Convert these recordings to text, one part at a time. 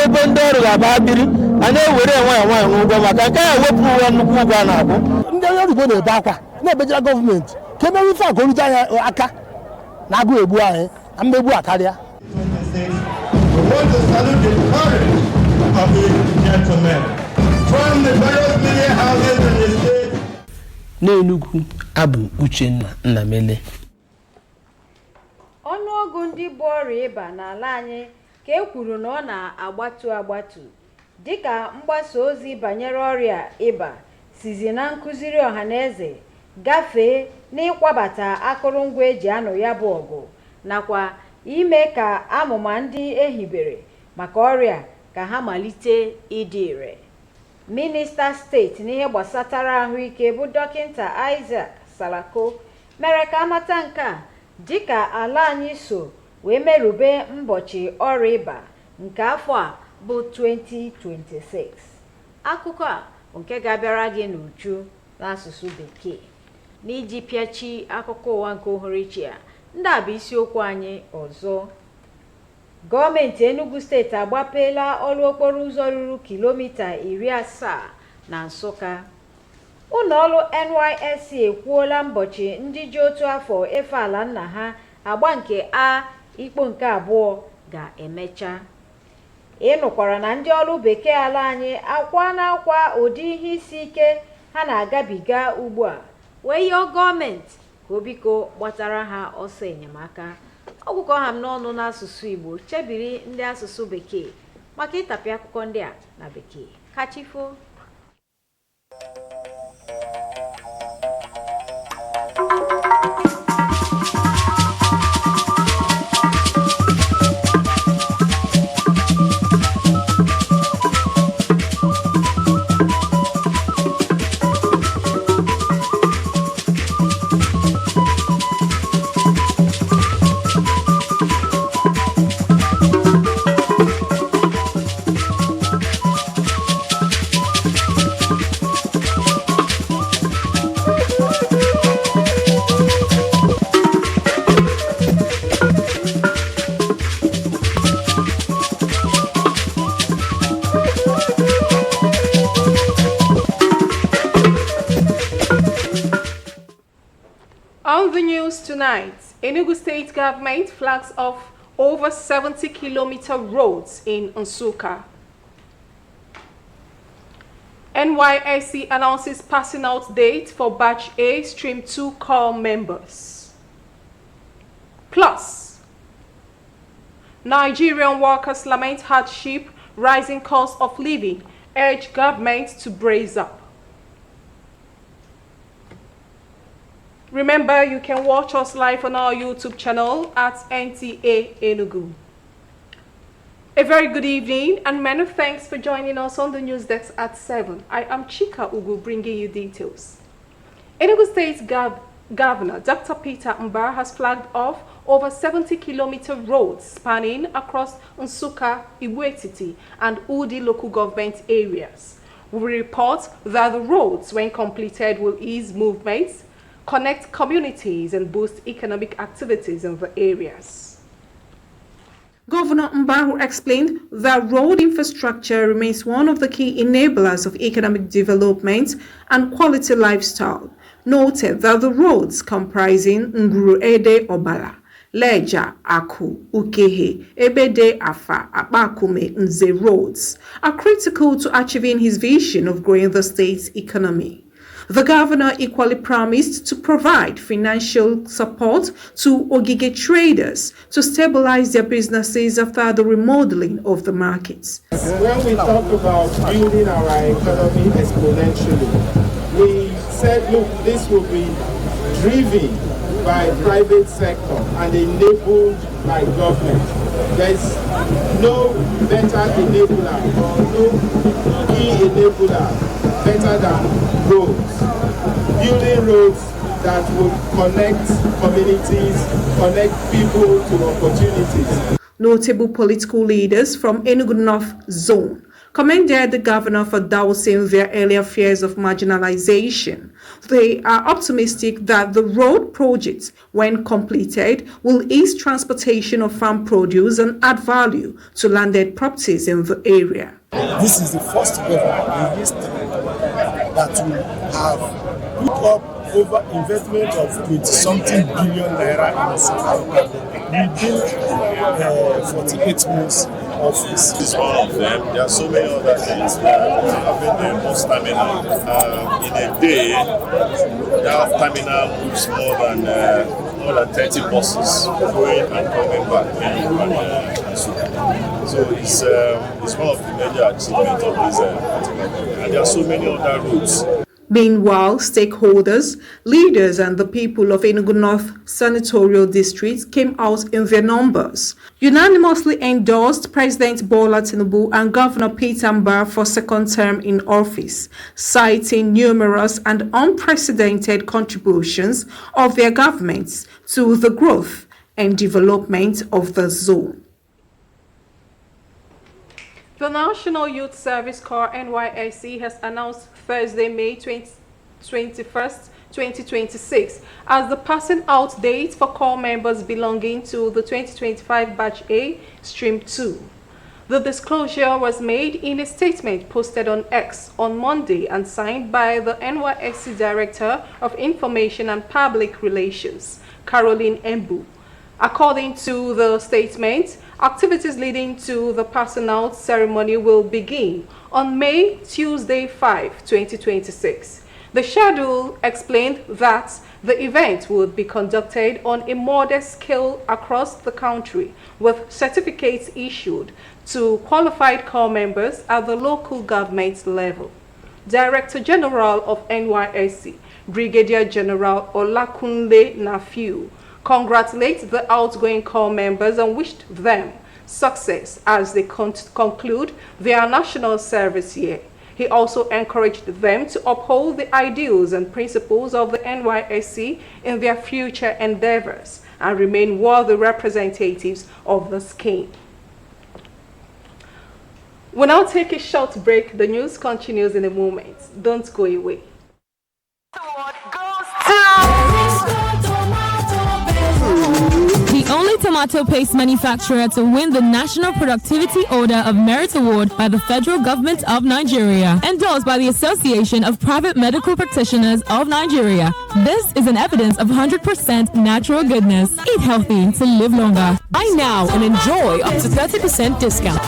Bondoro Ababiri, and then we don't want one go back. No better government. Came we for go to Aka. Nago Ebuae, and Bebu Akadia. We want to salute the courage of the gentlemen from the various media houses in the state. Nta Enugu Abu Uchenna Nnamele. Ọnụọgụ ndị bụ ọrịa ịba n'ala anyị ka e kwuru na ọ na-agbatu dịka mgbasa ozi banyere ọrịa ịba sizi na nkụziri ọhaneze gafee n'ịkwabata akụrụngwa eji anụ ya bụ ọgụ nakwa ime ka amụma ndị ehibere maka ọrịa ka ha malite ịdị ire. Minista steeti n'ihe gbasatara ahụike bụ Dọkịnta Isaac Salako mere ka amata nke a dịka ala anyị so wee merube mbọchị ọrịa ịba nke afọ a bụ 2026. Akụkọ a nke ga-abịara gị n'uju n'asụsụ Bekee. N'iji pịachi akụkọ ụwa nke ohuruchi a, ndị a bụ isiokwu anyị ọzọ. Gọọmenti Enugu steeti agbapeela ọrụ okporo ụzọ ruru kilomita 70 na Nsụka. Ụlọọrụ NYSC ekwuola mbọchị ndị ji otu afọ efe ala nna ha agba nke A ikpo nke abụọ ga-emecha. Ịnụkwara na ndị ọrụ bekee ala anyị akwa n'akwa ụdị ihe isi ike ha na-agabiga ugbu a wee yọọ gọọmenti ka o biko gbatara ha ọsọ enyemaka. Ọgwụkọ ha m n'ọnụ n'asụsụ Igbo chebiri ndị asụsụ bekee maka ịtapị akụkọ ndị a na bekee. Kachifo. On the news tonight, Enugu State government flags off over 70-kilometer roads in Nsukka. NYSC announces passing out date for Batch A Stream 2 Corps members. Plus, Nigerian workers lament hardship, rising cost of living, urge government to brace up. Remember, you can watch us live on our YouTube channel at Nta Enugu. A very good evening and many thanks for joining us on the news desk at 7. I am Chika Ugu bringing you details. Enugu State Governor Dr. Peter Mbar has flagged off over 70-kilometer roads spanning across Nsukka, Iwetiti and Udi local government areas. We report that the roads, when completed, will ease movements, connect communities and boost economic activities in the areas. Governor Mbahu explained that road infrastructure remains one of the key enablers of economic development and quality lifestyle. Noted that the roads comprising Nguru Ede Obala, Leja, Aku, Ukehe, Ebede Afa, Abakume, Nze roads are critical to achieving his vision of growing the state's economy. The governor equally promised to provide financial support to Ogige traders to stabilize their businesses after the remodeling of the markets. When we talk about building our economy exponentially, we said, look, this will be driven by private sector and enabled by government. There's no better enabler or no key enabler better than roads. Building roads that will connect communities, connect people to opportunities. Notable political leaders from Enugu North Zone commended the governor for dousing their earlier fears of marginalization. They are optimistic that the road project, when completed, will ease transportation of farm produce and add value to landed properties in the area. This is the first government in history that will have put up over investment of 20-something billion naira in South Africa within 48 months office. This is one of them. There are so many other things. Having the most terminal. In a day, that terminal moves more than 30 buses going and coming back. So it's one of the major achievements of this particular. And there are so many other routes. Meanwhile, stakeholders, leaders and the people of Enugu North Senatorial District came out in their numbers, unanimously endorsed President Bola Tinubu and Governor Peter Mbah for second term in office, citing numerous and unprecedented contributions of their governments to the growth and development of the zone. The National Youth Service Corps NYSC has announced Thursday, May 21st, 2026 as the passing out date for corps members belonging to the 2025 Batch A, Stream 2. The disclosure was made in a statement posted on X on Monday and signed by the NYSC Director of Information and Public Relations, Caroline Embu. According to the statement, activities leading to the passing out ceremony will begin on Tuesday, 5, 2026. The schedule explained that the event would be conducted on a modest scale across the country, with certificates issued to qualified corps members at the local government level. Director General of NYSC, Brigadier General Olakunle Nafiu, congratulates the outgoing corps members and wished them success as they conclude their national service year. He also encouraged them to uphold the ideals and principles of the NYSC in their future endeavors and remain worthy representatives of the scheme. We'll now take a short break. The news continues in a moment. Don't go away. The only tomato paste manufacturer to win the National Productivity Order of Merit Award by the Federal Government of Nigeria, endorsed by the Association of Private Medical Practitioners of Nigeria. This is an evidence of 100% natural goodness. Eat healthy to live longer. Buy now and enjoy up to 30% discount.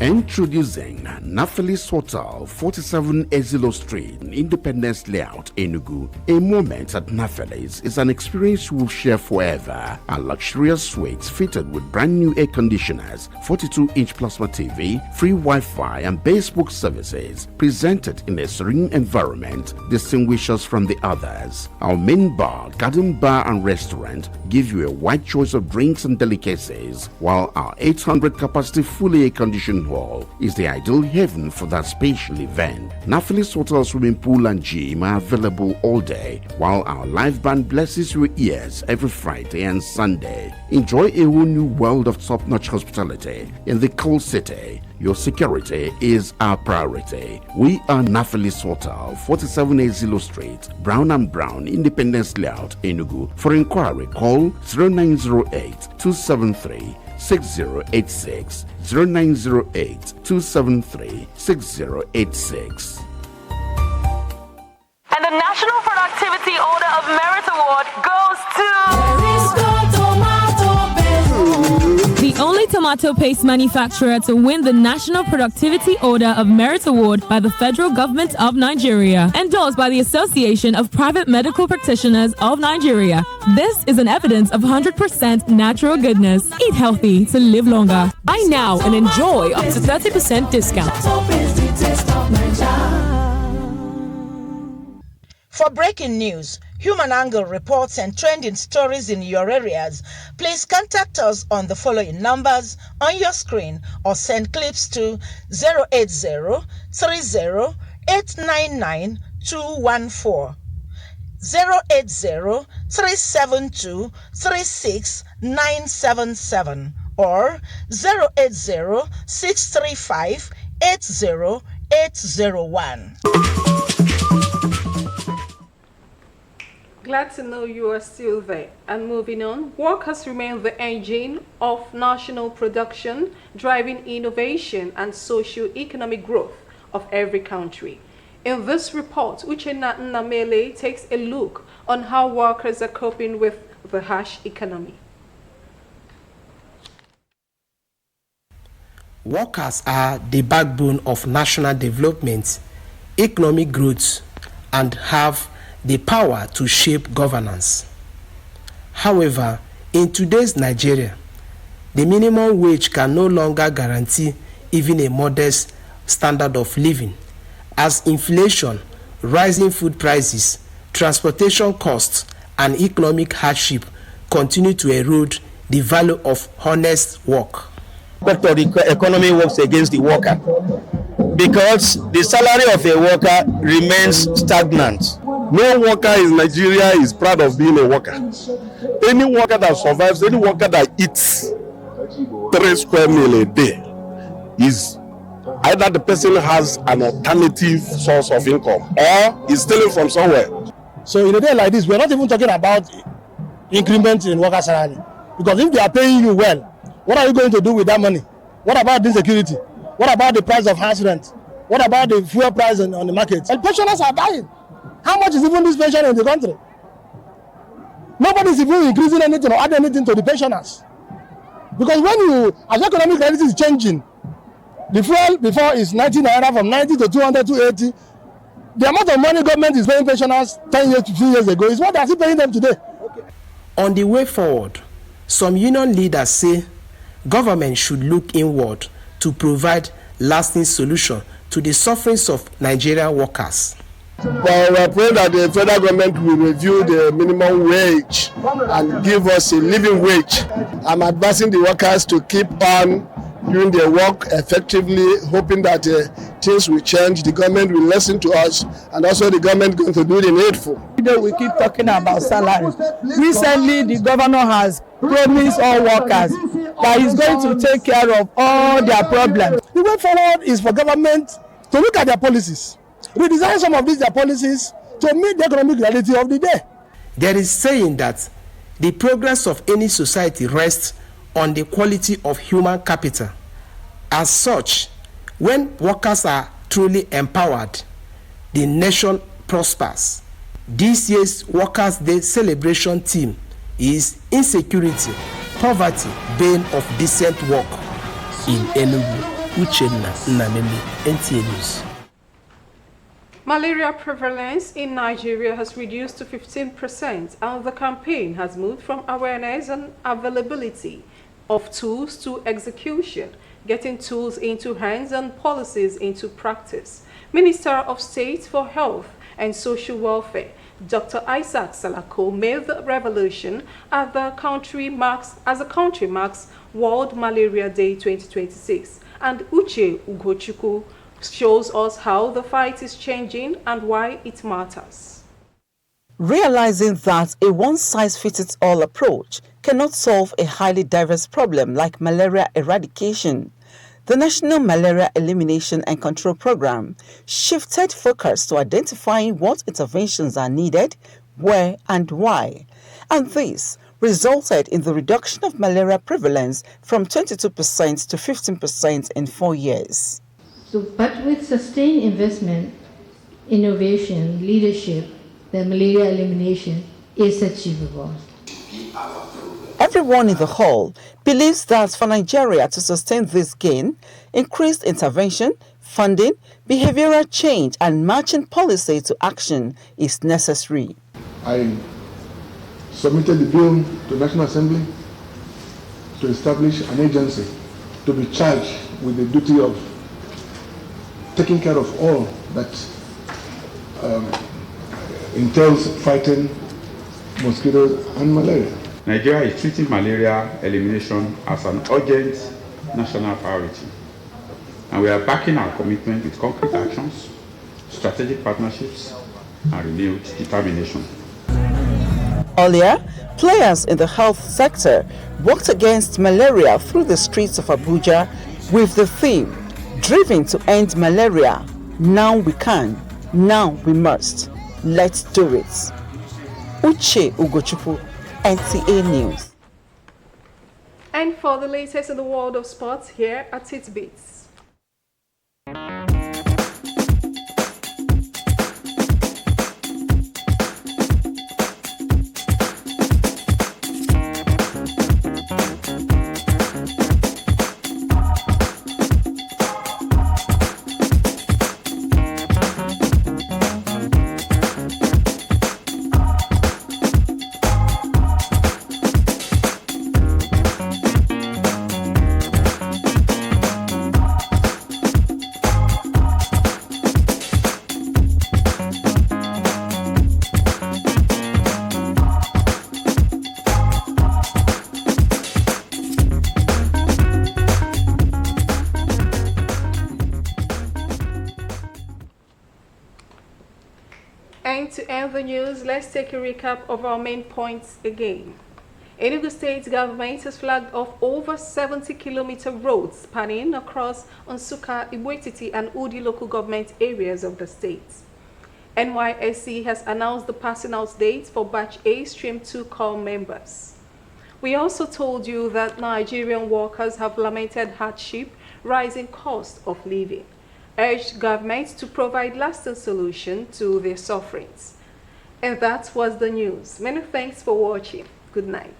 Introducing Naphtali's Hotel, 47 Ezilo Street, Independence Layout, Enugu. A moment at Naphtali's is an experience you will share forever. A luxurious suite fitted with brand new air conditioners, 42-inch plasma TV, free Wi-Fi and basebook services, presented in a serene environment, distinguish us from the others. Our main bar, garden bar and restaurant give you a wide choice of drinks and delicacies, while our 800 capacity fully air-conditioned hall is the ideal haven for that special event. Naphtali's Hotel swimming pool and gym are available all day, while our live band blesses your ears every Friday and Sunday. Enjoy a whole new world of top-notch hospitality in the cool city. Your security is our priority. We are Naphtali's Hotel, 47 Ezilo Street, Brown and Brown, Independence Layout, Enugu. For inquiry, call 0908-273-6086, 0908-273-6086. And the National Productivity Order of Merit Award goes to the only tomato paste manufacturer to win the National Productivity Order of Merit Award by the Federal Government of Nigeria, endorsed by the Association of Private Medical Practitioners of Nigeria. This is an evidence of 100% natural goodness. Eat healthy to live longer. Buy now and enjoy up to 30% discount. For breaking news, human angle reports and trending stories in your areas, please contact us on the following numbers on your screen or send clips to 080-30-899-214, 080-372-36999, 977 or 080-635-80801. Glad to know you are still there. And moving on, workers remain the engine of national production, driving innovation and socio-economic growth of every country. In this report, Nta Enugu takes a look on how workers are coping with the harsh economy. Workers are the backbone of national development, economic growth, and have the power to shape governance. However, in today's Nigeria, the minimum wage can no longer guarantee even a modest standard of living, as inflation, rising food prices, transportation costs, and economic hardship continue to erode the value of honest work. The economy works against the worker because the salary of a worker remains stagnant. No worker in Nigeria is proud of being a worker. Any worker that survives, any worker that eats 3 square meals a day is either the person has an alternative source of income or is stealing from somewhere. So in a day like this, we're not even talking about increment in worker salary. Because if they are paying you well, what are you going to do with that money? What about insecurity? What about the price of house rent? What about the fuel price on the market? And pensioners are dying. How much is even this pension in the country? Nobody is even increasing anything or adding anything to the pensioners. Because when you, as economic reality is changing, the fuel before is 90 naira, from 90 to 200 to 80. The amount of money government is paying pensioners 10 years, 15 years ago is what they are still paying them today. Okay. On the way forward, some union leaders say government should look inward to provide lasting solution to the sufferings of Nigerian workers. Well, we are praying that the federal government will review the minimum wage and give us a living wage. I'm advising the workers to keep on doing their work effectively, hoping that things will change, the government will listen to us, and also the government going to do the needful. We keep talking about salaries. Recently, the governor has promised all workers that he's going to take care of all their problems. The way forward is for government to look at their policies, redesign some of their policies to meet the economic reality of the day. There is saying that the progress of any society rests on the quality of human capital. As such, when workers are truly empowered, the nation prospers. This year's Workers' Day celebration theme is insecurity, poverty, bane of decent work. In Enugu, Nta Enugu, NTA News. Malaria prevalence in Nigeria has reduced to 15%, and the campaign has moved from awareness and availability of tools to execution, getting tools into hands and policies into practice. Minister of State for Health and Social Welfare, Dr. Isaac Salako, made the revelation as the country marks World Malaria Day 2026, and Uche Ugochukwu shows us how the fight is changing and why it matters. Realizing that a one-size-fits-all approach cannot solve a highly diverse problem like malaria eradication, the National Malaria Elimination and Control Program shifted focus to identifying what interventions are needed, where and why. And this resulted in the reduction of malaria prevalence from 22% to 15% in 4 years. But with sustained investment, innovation, leadership, the malaria elimination is achievable. Everyone in the hall believes that for Nigeria to sustain this gain, increased intervention, funding, behavioral change, and matching policy to action is necessary. I submitted the bill to the National Assembly to establish an agency to be charged with the duty of taking care of all that entails fighting mosquitoes and malaria. Nigeria is treating malaria elimination as an urgent national priority, and we are backing our commitment with concrete actions, strategic partnerships, and renewed determination. Earlier, players in the health sector walked against malaria through the streets of Abuja with the theme, "Driven to end malaria, now we can, now we must. Let's do it." Uche Ugochukwu, NTA News. And for the latest in the world of sports, here are Tidbits. And to end the news, let's take a recap of our main points again. Enugu State government has flagged off over 70-kilometer roads spanning across Nsukka, Igbo-Etiti and Udi local government areas of the state. NYSC has announced the passing out dates for Batch A Stream 2 call members. We also told you that Nigerian workers have lamented hardship, rising cost of living, urged government to provide lasting solution to their sufferings. And that was the news. Many thanks for watching. Good night.